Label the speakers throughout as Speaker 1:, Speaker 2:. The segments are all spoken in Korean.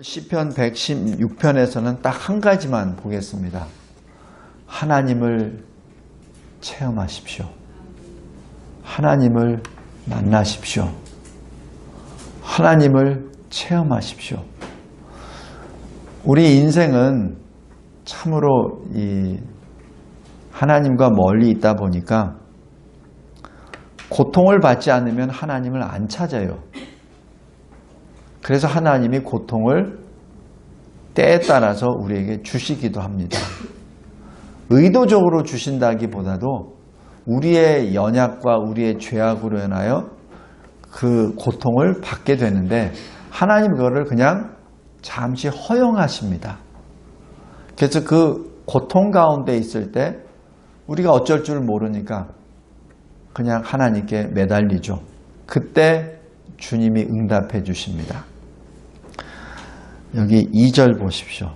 Speaker 1: 시편 116편에서는 딱 한 가지만 보겠습니다. 하나님을 체험하십시오. 하나님을 만나십시오. 하나님을 체험하십시오. 우리 인생은 참으로 이 하나님과 멀리 있다 보니까 고통을 받지 않으면 하나님을 안 찾아요. 그래서 하나님이 고통을 때에 따라서 우리에게 주시기도 합니다. 의도적으로 주신다기보다도 우리의 연약과 우리의 죄악으로 인하여 그 고통을 받게 되는데 하나님 그거를 그냥 잠시 허용하십니다. 그래서 그 고통 가운데 있을 때 우리가 어쩔 줄 모르니까 그냥 하나님께 매달리죠. 그때 주님이 응답해 주십니다. 여기 2절 보십시오.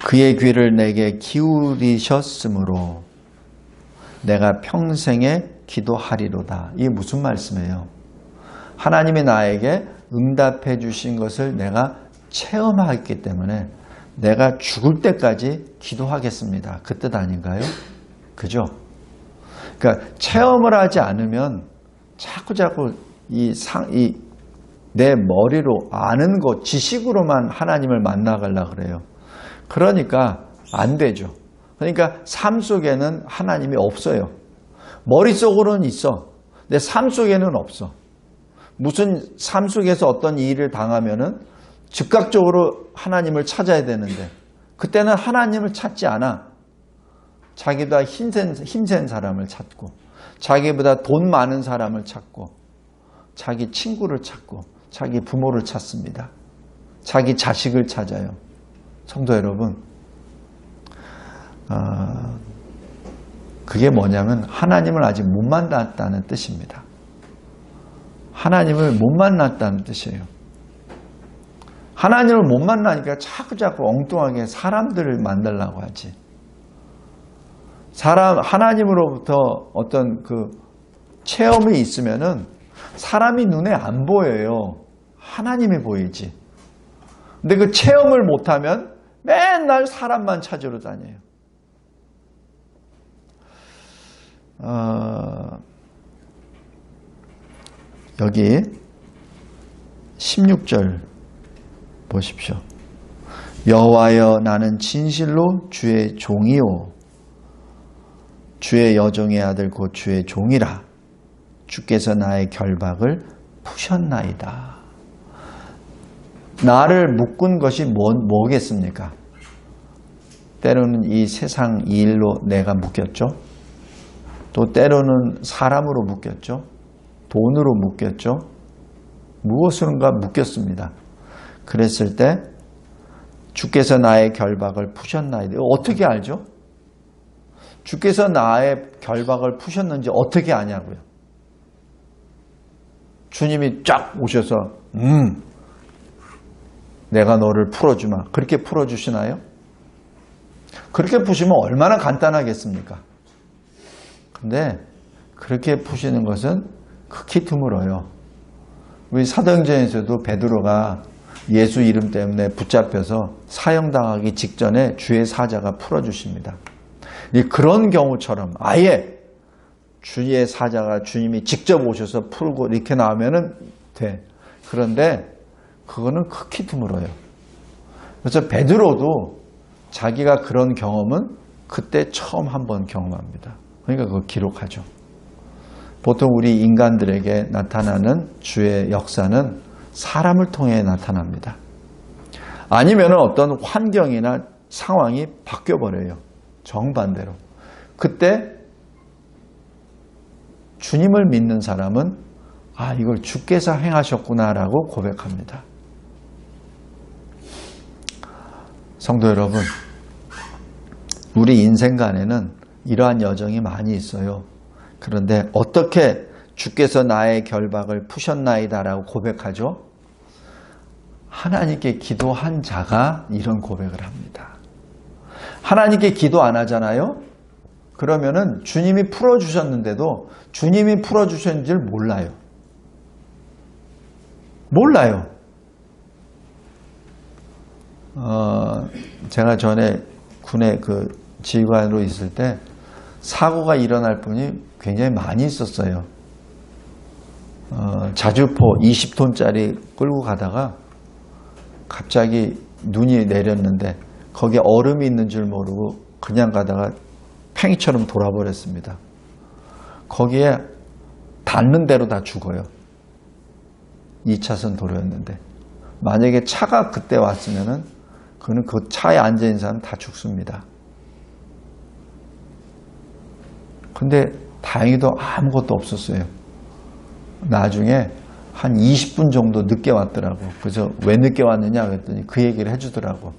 Speaker 1: 그의 귀를 내게 기울이셨으므로 내가 평생에 기도하리로다. 이게 무슨 말씀이에요? 하나님이 나에게 응답해 주신 것을 내가 체험했기 때문에 내가 죽을 때까지 기도하겠습니다. 그 뜻 아닌가요? 그죠? 그러니까 체험을 하지 않으면 자꾸 내 머리로 아는 것, 지식으로만 하나님을 만나가려고 그래요. 그러니까 안 되죠. 그러니까 삶 속에는 하나님이 없어요. 머릿속으로는 있어. 내 삶 속에는 없어. 무슨 삶 속에서 어떤 일을 당하면은 즉각적으로 하나님을 찾아야 되는데 그때는 하나님을 찾지 않아. 자기보다 힘센 사람을 찾고 자기보다 돈 많은 사람을 찾고 자기 친구를 찾고 자기 부모를 찾습니다. 자기 자식을 찾아요. 성도 여러분, 그게 뭐냐면 하나님을 아직 못 만났다는 뜻입니다. 하나님을 못 만났다는 뜻이에요. 하나님을 못 만나니까 자꾸 엉뚱하게 사람들을 만나려고 하지. 하나님으로부터 어떤 그 체험이 있으면은 사람이 눈에 안 보여요. 하나님이 보이지. 근데 그 체험을 못하면 맨날 사람만 찾으러 다녀요. 여기 16절 보십시오. 여호와여 나는 진실로 주의 종이요 주의 여종의 아들 곧 주의 종이라. 주께서 나의 결박을 푸셨나이다. 나를 묶은 것이 뭐겠습니까? 때로는 이 세상 이 일로 내가 묶였죠. 또 때로는 사람으로 묶였죠. 돈으로 묶였죠. 무엇으론가 묶였습니다. 그랬을 때 주께서 나의 결박을 푸셨나이다. 어떻게 알죠? 주께서 나의 결박을 푸셨는지 어떻게 아냐고요? 주님이 쫙 오셔서 내가 너를 풀어주마. 그렇게 풀어주시나요? 그렇게 푸시면 얼마나 간단하겠습니까? 근데 그렇게 푸시는 것은 극히 드물어요. 우리 사도행전에서도 베드로가 예수 이름 때문에 붙잡혀서 사형당하기 직전에 주의 사자가 풀어주십니다. 그런 경우처럼 아예 주의 사자가 주님이 직접 오셔서 풀고 이렇게 나오면 돼. 그런데 그거는 극히 드물어요. 그래서 베드로도 자기가 그런 경험은 그때 처음 한번 경험합니다. 그러니까 그걸 기록하죠. 보통 우리 인간들에게 나타나는 주의 역사는 사람을 통해 나타납니다. 아니면 어떤 환경이나 상황이 바뀌어버려요. 정반대로. 그때 주님을 믿는 사람은 이걸 주께서 행하셨구나라고 고백합니다. 성도 여러분, 우리 인생간에는 이러한 여정이 많이 있어요. 그런데 어떻게 주께서 나의 결박을 푸셨나이다라고 고백하죠? 하나님께 기도한 자가 이런 고백을 합니다. 하나님께 기도 안 하잖아요? 그러면은 주님이 풀어주셨는데도 주님이 풀어주셨는지를 몰라요. 몰라요. 제가 전에 군에 그 지휘관으로 있을 때 사고가 일어날 분이 굉장히 많이 있었어요. 자주포 20톤짜리 끌고 가다가 갑자기 눈이 내렸는데 거기에 얼음이 있는 줄 모르고 그냥 가다가 팽이처럼 돌아버렸습니다. 거기에 닿는 대로 다 죽어요. 2차선 도로였는데 만약에 차가 그때 왔으면은 그는 그 차에 앉아있는 사람 다 죽습니다. 근데 다행히도 아무것도 없었어요. 나중에 한 20분 정도 늦게 왔더라고. 그래서 왜 늦게 왔느냐 그랬더니 그 얘기를 해주더라고.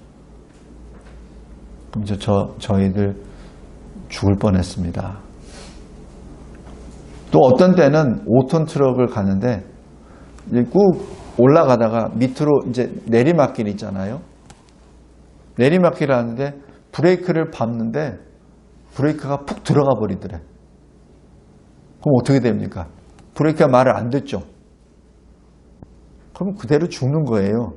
Speaker 1: 그럼 저희들 죽을 뻔했습니다. 또 어떤 때는 5톤 트럭을 가는데 꾹 올라가다가 밑으로 이제 내리막길 있잖아요. 내리막길을 하는데 브레이크를 밟는데 브레이크가 푹 들어가 버리더래. 그럼 어떻게 됩니까? 브레이크가 말을 안 듣죠. 그럼 그대로 죽는 거예요.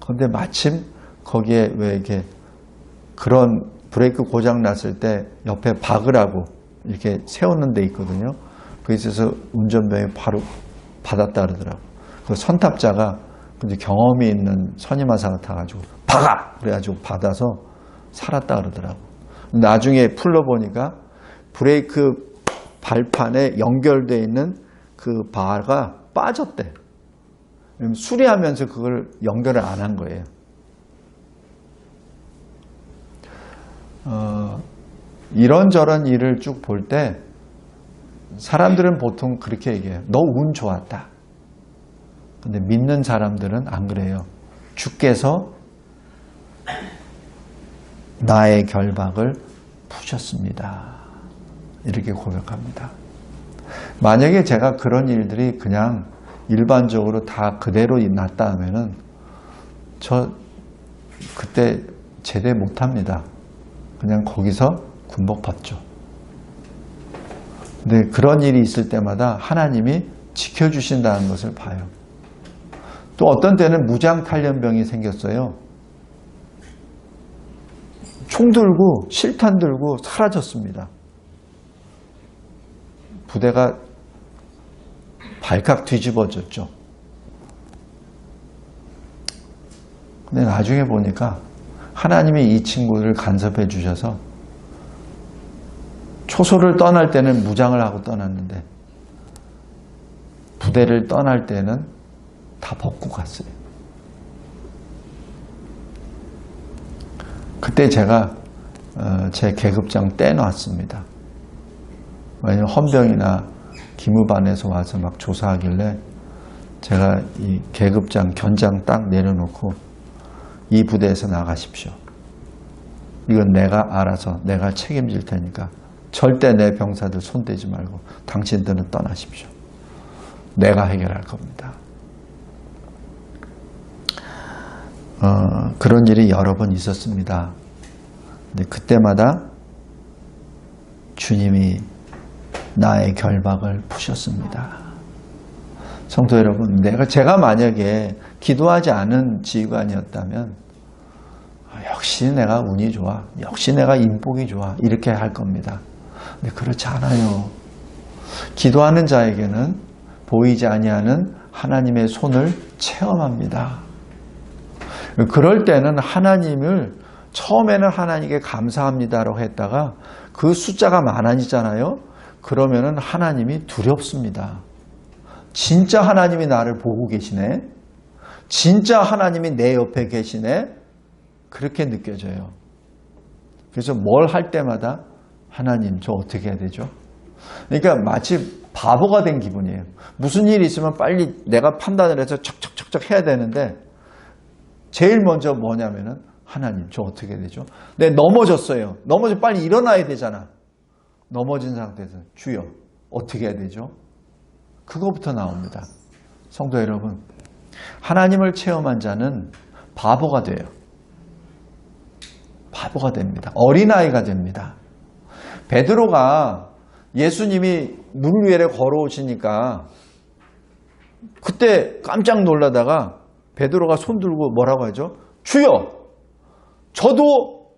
Speaker 1: 그런데 마침 거기에 왜 이렇게 그런 브레이크 고장 났을 때 옆에 박으라고 이렇게 세우는 데 있거든요. 거기 있어서 운전병이 바로 받았다 그러더라고. 그 선탑자가 근데 경험이 있는 선임하사 같아가지고 박아! 그래가지고 받아서 살았다 그러더라고. 나중에 풀러보니까 브레이크 발판에 연결되어 있는 그 바가 빠졌대. 수리하면서 그걸 연결을 안 한 거예요. 이런저런 일을 쭉 볼 때 사람들은 보통 그렇게 얘기해요. 너 운 좋았다. 근데 믿는 사람들은 안 그래요. 주께서 나의 결박을 푸셨습니다. 이렇게 고백합니다. 만약에 제가 그런 일들이 그냥 일반적으로 다 그대로 났다 하면은 저 그때 제대 못합니다. 그냥 거기서 군복받죠. 근데 그런 일이 있을 때마다 하나님이 지켜주신다는 것을 봐요. 또 어떤 때는 무장탈련병이 생겼어요. 총 들고 실탄 들고 사라졌습니다. 부대가 발칵 뒤집어졌죠. 근데 나중에 보니까 하나님이 이 친구를 간섭해 주셔서 초소를 떠날 때는 무장을 하고 떠났는데 부대를 떠날 때는 다 벗고 갔어요. 그때 제가 제 계급장 떼놨습니다. 왜냐하면 헌병이나 기무반에서 와서 막 조사하길래 제가 이 계급장 견장 딱 내려놓고 이 부대에서 나가십시오. 이건 내가 알아서 내가 책임질 테니까 절대 내 병사들 손대지 말고 당신들은 떠나십시오. 내가 해결할 겁니다. 그런 일이 여러 번 있었습니다. 근데 그때마다 주님이 나의 결박을 푸셨습니다. 성도 여러분, 제가 만약에 기도하지 않은 지휘관이었다면 역시 내가 운이 좋아, 역시 내가 인복이 좋아 이렇게 할 겁니다. 근데 그렇지 않아요. 기도하는 자에게는 보이지 아니하는 하나님의 손을 체험합니다. 그럴 때는 하나님을 처음에는 하나님께 감사합니다라고 했다가 그 숫자가 많아지잖아요. 그러면은 하나님이 두렵습니다. 진짜 하나님이 나를 보고 계시네. 진짜 하나님이 내 옆에 계시네. 그렇게 느껴져요. 그래서 뭘 할 때마다 하나님 저 어떻게 해야 되죠? 그러니까 마치 바보가 된 기분이에요. 무슨 일이 있으면 빨리 내가 판단을 해서 척척척척 해야 되는데 제일 먼저 뭐냐면은 하나님 저 어떻게 해야 되죠? 내 넘어졌어요. 넘어져 빨리 일어나야 되잖아. 넘어진 상태에서 주여 어떻게 해야 되죠? 그거부터 나옵니다. 성도 여러분, 하나님을 체험한 자는 바보가 돼요. 바보가 됩니다. 어린아이가 됩니다. 베드로가 예수님이 물 위에 걸어오시니까 그때 깜짝 놀라다가 베드로가 손 들고 뭐라고 하죠? 주여, 저도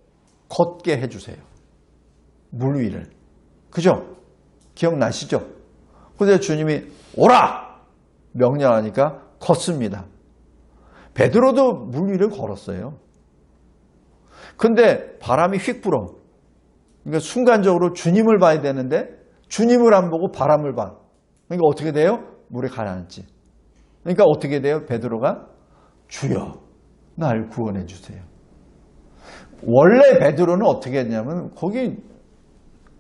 Speaker 1: 걷게 해주세요. 물 위를. 그죠? 기억나시죠? 그런데 주님이 오라! 명령하니까 걷습니다. 베드로도 물 위를 걸었어요. 근데 바람이 휙 불어. 그러니까 순간적으로 주님을 봐야 되는데 주님을 안 보고 바람을 봐. 그러니까 어떻게 돼요? 물에 가라앉지. 그러니까 어떻게 돼요? 베드로가 주여, 날 구원해 주세요. 원래 베드로는 어떻게 했냐면 거기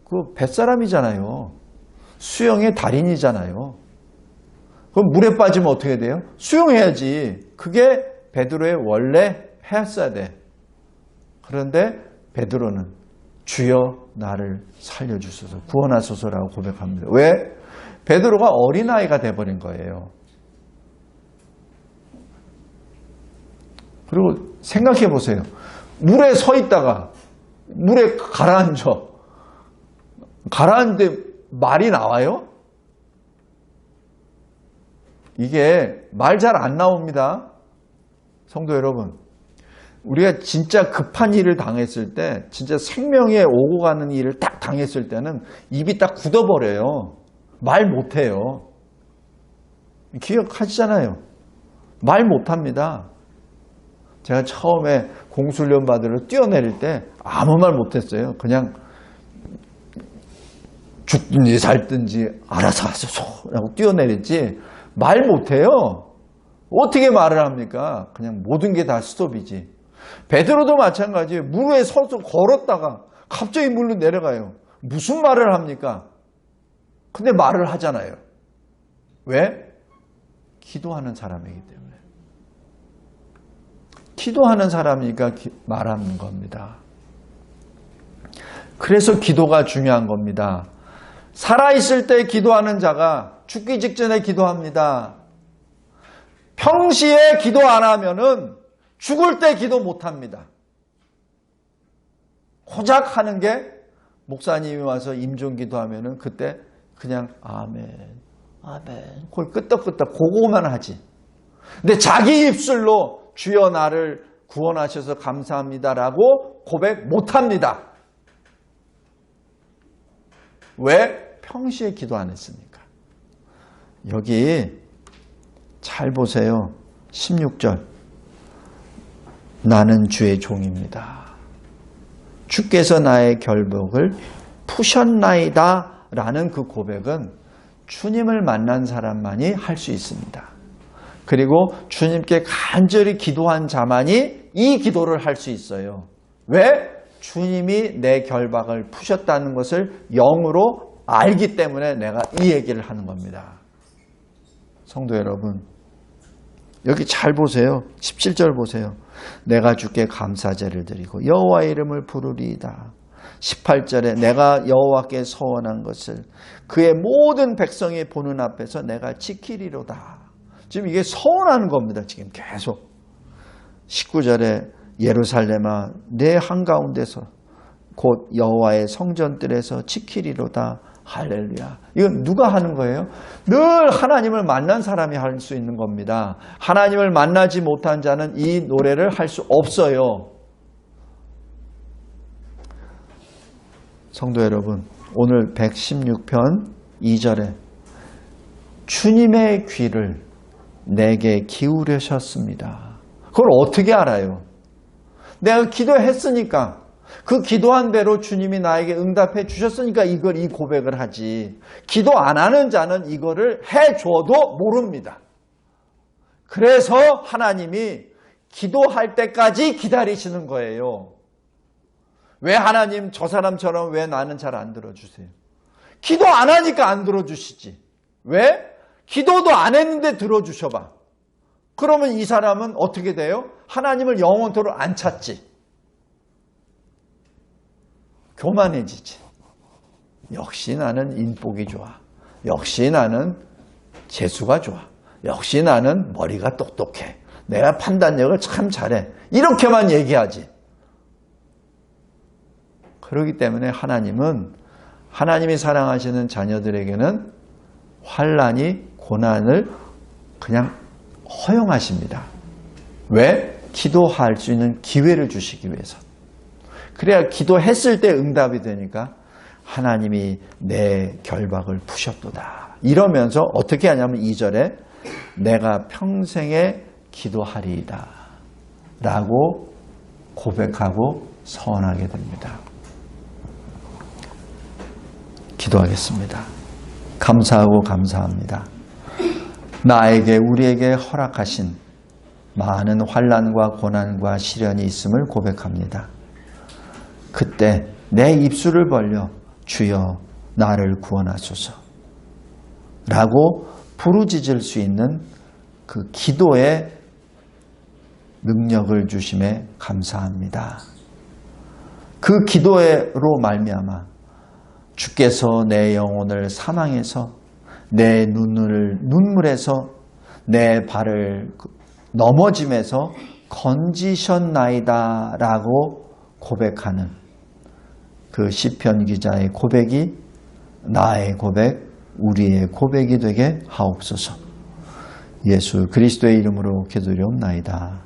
Speaker 1: 그 뱃사람이잖아요. 수영의 달인이잖아요. 그럼 물에 빠지면 어떻게 돼요? 수영해야지. 그게 베드로의 원래 했어야 돼. 그런데 베드로는 주여, 나를 살려주소서, 구원하소서라고 고백합니다. 왜? 베드로가 어린아이가 돼버린 거예요. 그리고 생각해 보세요. 물에 서 있다가 물에 가라앉는데 말이 나와요? 이게 말 잘 안 나옵니다. 성도 여러분, 우리가 진짜 급한 일을 당했을 때, 진짜 생명에 오고 가는 일을 딱 당했을 때는 입이 딱 굳어버려요. 말 못해요. 기억하시잖아요. 말 못합니다. 제가 처음에 공수훈련 받으러 뛰어내릴 때 아무 말 못했어요. 그냥 죽든지 살든지 알아서 하소서 라고 뛰어내렸지 말 못해요. 어떻게 말을 합니까? 그냥 모든 게 다 스톱이지. 베드로도 마찬가지예요. 물 위에 서서 걸었다가 갑자기 물로 내려가요. 무슨 말을 합니까? 근데 말을 하잖아요. 왜? 기도하는 사람이기 때문에. 기도하는 사람이니까 말하는 겁니다. 그래서 기도가 중요한 겁니다. 살아있을 때 기도하는 자가 죽기 직전에 기도합니다. 평시에 기도 안 하면은 죽을 때 기도 못 합니다. 고작 하는 게 목사님이 와서 임종기도 하면은 그때 그냥 아멘, 아멘. 그걸 끄떡끄떡 그거만 하지. 근데 자기 입술로 주여 나를 구원하셔서 감사합니다라고 고백 못 합니다. 왜? 평시에 기도 안 했으니까. 여기 잘 보세요. 16절. 나는 주의 종입니다. 주께서 나의 결복을 푸셨나이다 라는 그 고백은 주님을 만난 사람만이 할 수 있습니다. 그리고 주님께 간절히 기도한 자만이 이 기도를 할 수 있어요. 왜? 주님이 내 결박을 푸셨다는 것을 영으로 알기 때문에 내가 이 얘기를 하는 겁니다. 성도 여러분, 여기 잘 보세요. 17절 보세요. 내가 주께 감사제를 드리고 여호와의 이름을 부르리이다. 18절에 내가 여호와께 서원한 것을 그의 모든 백성이 보는 앞에서 내가 지키리로다. 지금 이게 서원하는 겁니다. 지금 계속. 19절에 예루살렘아 내 한가운데서 곧 여호와의 성전들에서 지키리로다. 할렐루야. 이건 누가 하는 거예요? 늘 하나님을 만난 사람이 할 수 있는 겁니다. 하나님을 만나지 못한 자는 이 노래를 할 수 없어요. 성도 여러분, 오늘 116편 2절에 주님의 귀를 내게 기울이셨습니다. 그걸 어떻게 알아요? 내가 기도했으니까, 그 기도한 대로 주님이 나에게 응답해 주셨으니까 이 고백을 하지. 기도 안 하는 자는 이거를 해줘도 모릅니다. 그래서 하나님이 기도할 때까지 기다리시는 거예요. 왜 하나님 저 사람처럼 왜 나는 잘 안 들어주세요? 기도 안 하니까 안 들어주시지. 왜? 기도도 안 했는데 들어주셔봐. 그러면 이 사람은 어떻게 돼요? 하나님을 영원토록 안 찾지. 교만해지지. 역시 나는 인복이 좋아. 역시 나는 재수가 좋아. 역시 나는 머리가 똑똑해. 내가 판단력을 참 잘해. 이렇게만 얘기하지. 그렇기 때문에 하나님은 하나님이 사랑하시는 자녀들에게는 환난이 고난을 그냥 허용하십니다. 왜? 기도할 수 있는 기회를 주시기 위해서. 그래야 기도했을 때 응답이 되니까 하나님이 내 결박을 푸셨도다. 이러면서 어떻게 하냐면 2절에 내가 평생에 기도하리이다 라고 고백하고 선언하게 됩니다. 기도하겠습니다. 감사하고 감사합니다. 나에게 우리에게 허락하신 많은 환난과 고난과 시련이 있음을 고백합니다. 그때 내 입술을 벌려 주여 나를 구원하소서 라고 부르짖을 수 있는 그 기도의 능력을 주심에 감사합니다. 그 기도로 말미암아 주께서 내 영혼을 사망에서 내 눈을 눈물에서 내 발을 넘어짐에서 건지셨나이다 라고 고백하는 그 시편 기자의 고백이 나의 고백, 우리의 고백이 되게 하옵소서. 예수 그리스도의 이름으로 기도드리옵나이다.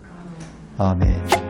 Speaker 1: 아멘.